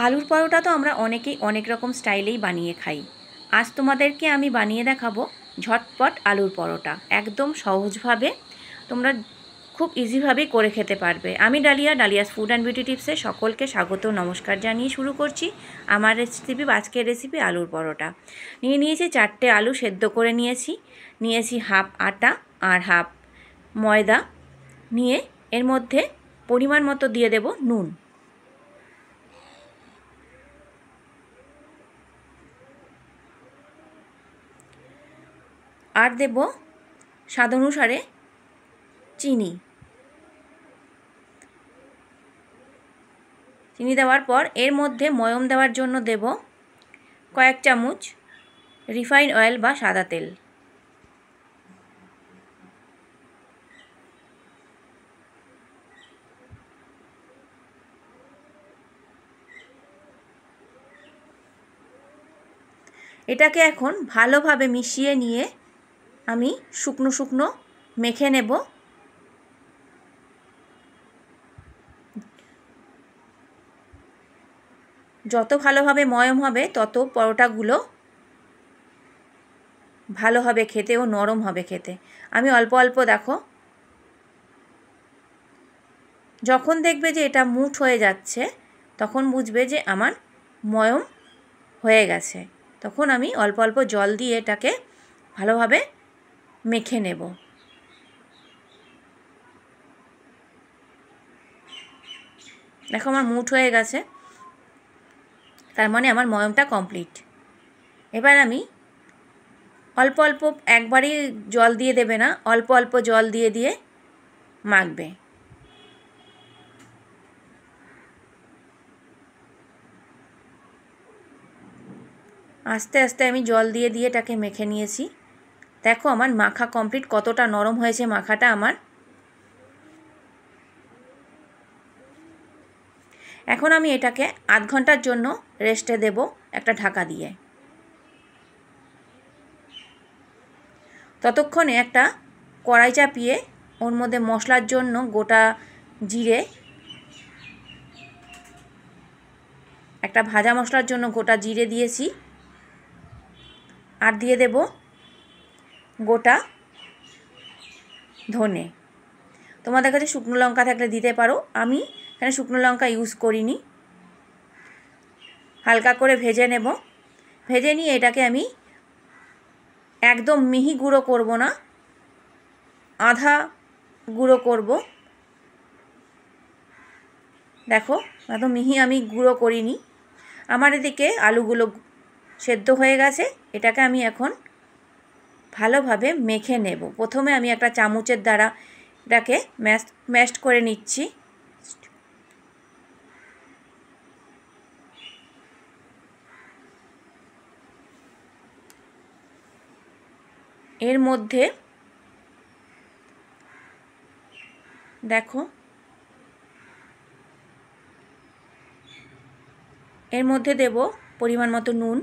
আলুর পরোটা তো আমরা অনেকেই অনেক রকম স্টাইলেই বানিয়ে খাই। আজ তোমাদেরকে আমি বানিয়ে দেখাবো ঝটপট আলুর পরোটা, একদম সহজভাবে তোমরা খুব ইজিভাবে করে খেতে পারবে। আমি ডালিয়াস ফুড অ্যান্ড বিউটি টিপসে সকলকে স্বাগত নমস্কার জানিয়ে শুরু করছি আমার আজকের রেসিপি আলুর পরোটা। নিয়েছি 4টে আলু সেদ্ধ করে নিয়েছি হাফ আটা আর হাফ ময়দা নিয়ে এর মধ্যে পরিমাণ মতো দিয়ে দেব নুন। আর দেব স্বাদ অনুসারে চিনি দেওয়ার পর এর মধ্যে ময়ম দেওয়ার জন্য দেব কয়েক চামচ রিফাইন অয়েল বা সাদা তেল। এটাকে এখন ভালোভাবে মিশিয়ে নিয়ে আমি শুকনো শুকনো মেখে নেব। যত ভালোভাবে ময়ম হবে তত পরোটাগুলো ভালো হবে খেতে ও নরম হবে খেতে। আমি অল্প অল্প দেখো, যখন দেখবে যে এটা মুঠ হয়ে যাচ্ছে তখন বুঝবে যে আমার ময়ম হয়ে গেছে। তখন আমি অল্প অল্প জল দিয়ে এটাকে ভালোভাবে মেখে নেব। দেখো আমার মুঠ হয়ে গেছে, তার মানে আমার ময়মটা কমপ্লিট। এবার আমি অল্প অল্প, একবারই জল দিয়ে দেবে না, অল্প অল্প জল দিয়ে দিয়ে মাখবে। আস্তে আস্তে আমি জল দিয়ে দিয়ে এটাকে মেখে নিয়েছি। দেখো আমার মাখা কমপ্লিট, কতটা নরম হয়েছে মাখাটা আমার। এখন আমি এটাকে আধ ঘন্টার জন্য রেস্টে দেব একটা ঢাকা দিয়ে। ততক্ষণে একটা কড়াই চাপিয়ে ওর মধ্যে মশলার জন্য গোটা জিরে, একটা ভাজা মশলার জন্য গোটা জিরে দিয়েছি, আর দিয়ে দেব গোটা ধনে। তোমাদের কাছে শুকনো লঙ্কা থাকলে দিতে পারো, আমি এখানে শুকনো লঙ্কা ইউজ করিনি। হালকা করে ভেজে নেব। ভেজে নিয়ে এটাকে আমি একদম মিহি গুঁড়ো করব না, আধা গুঁড়ো করব। দেখো একদম মিহি আমি গুঁড়ো করিনি। আমার এদিকে আলুগুলো সেদ্ধ হয়ে গেছে। এটাকে আমি এখন ভালোভাবে মেখে নেব। প্রথমে আমি একটা চামচের দ্বারা এটাকে ম্যাশ করে নিচ্ছি। এর মধ্যে দেখো, এর মধ্যে দেব পরিমাণ মতো নুন,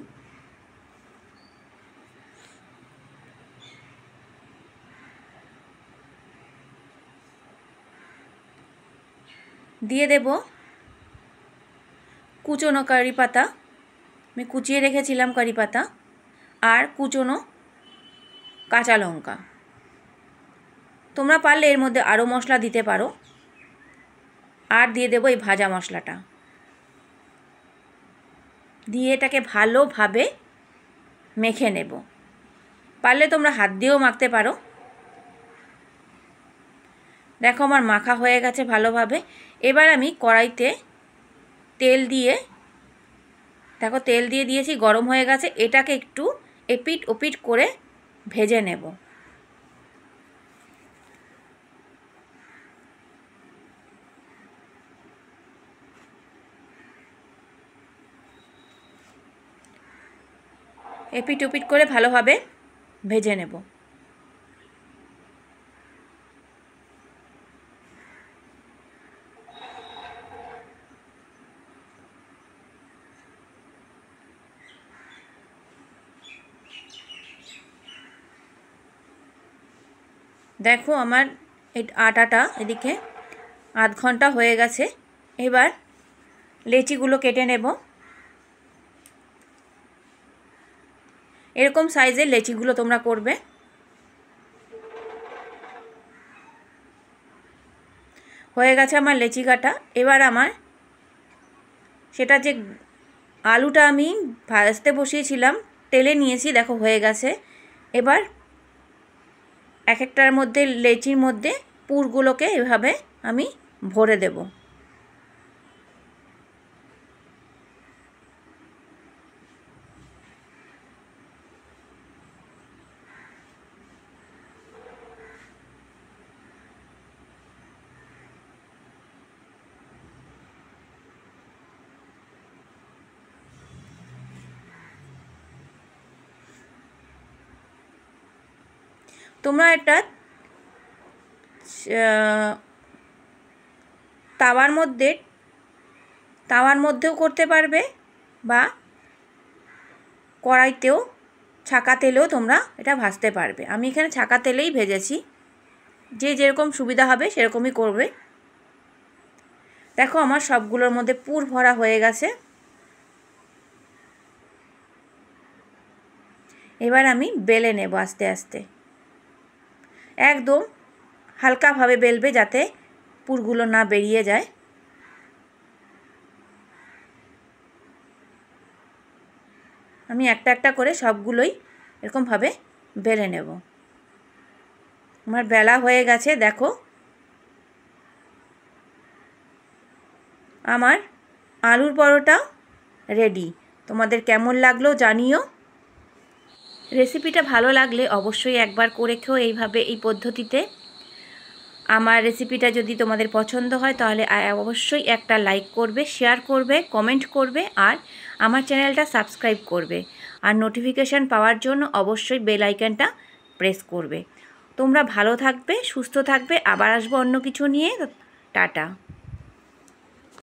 দিয়ে দেব কুচনো কারি পাতা, আমি কুচিয়ে রেখেছিলাম কারি পাতা, আর কুচনো কাঁচা লঙ্কা। তোমরা পারলে এর মধ্যে আরও মশলা দিতে পারো। আর দিয়ে দেবো এই ভাজা মশলাটা, দিয়ে এটাকে ভালোভাবে মেখে নেব। পারলে তোমরা হাত দিয়েও মাখতে পারো। দেখো আমার মাখা হয়ে গেছে ভালোভাবে। এবার আমি কড়াইতে তেল দিয়ে, দেখো তেল দিয়ে দিয়েছি, গরম হয়ে গেছে। এটাকে একটু এপিট ওপিট করে ভেজে নেব। এপিট ওপিট করে ভালোভাবে ভেজে নেব। দেখো আমার এই আটাটা এদিকে আধ ঘন্টা হয়ে গেছে। এবার লেচিগুলো কেটে নেব। এরকম সাইজের লেচিগুলো তোমরা করবে। হয়ে গেছে আমার লেচি কাটা। এবার আমার সেটা যে আলুটা আমি ভাজতে বসিয়েছিলাম তেলে নিয়েছি, দেখো হয়ে গেছে। এবার এক একটার মধ্যে লেচির মধ্যে পুরগুলোকে এভাবে আমি ভরে দেব। তোমরা এটা তাওয়ার মধ্যেও করতে পারবে বা কড়াইতেও ছাঁকা তেলেও তোমরা এটা ভাজতে পারবে। আমি এখানে ছাঁকা তেলেই ভেজেছি, যে যেরকম সুবিধা হবে সেরকমই করবে। দেখো আমার সবগুলোর মধ্যে পুর ভরা হয়ে গেছে। এবার আমি বেলে নেব আস্তে আস্তে, একদম হালকাভাবে বেলবে যাতে পুরগুলো না বেরিয়ে যায়। আমি একটা একটা করে সবগুলোই এরকমভাবে বেলে নেব। আমার বেলা হয়ে গেছে, দেখো আমার আলুর পরোটা রেডি। তোমাদের কেমন লাগলো জানিও। রেসিপিটা ভালো লাগলে অবশ্যই একবার করে খেও এইভাবে, এই পদ্ধতিতে। আমার রেসিপিটা যদি তোমাদের পছন্দ হয় তাহলে অবশ্যই একটা লাইক করবে, শেয়ার করবে, কমেন্ট করবে আর আমার চ্যানেলটা সাবস্ক্রাইব করবে। আর নোটিফিকেশান পাওয়ার জন্য অবশ্যই বেল আইকনটা প্রেস করবে। তোমরা ভালো থাকবে, সুস্থ থাকবে। আবার আসবো অন্য কিছু নিয়ে। টাটা।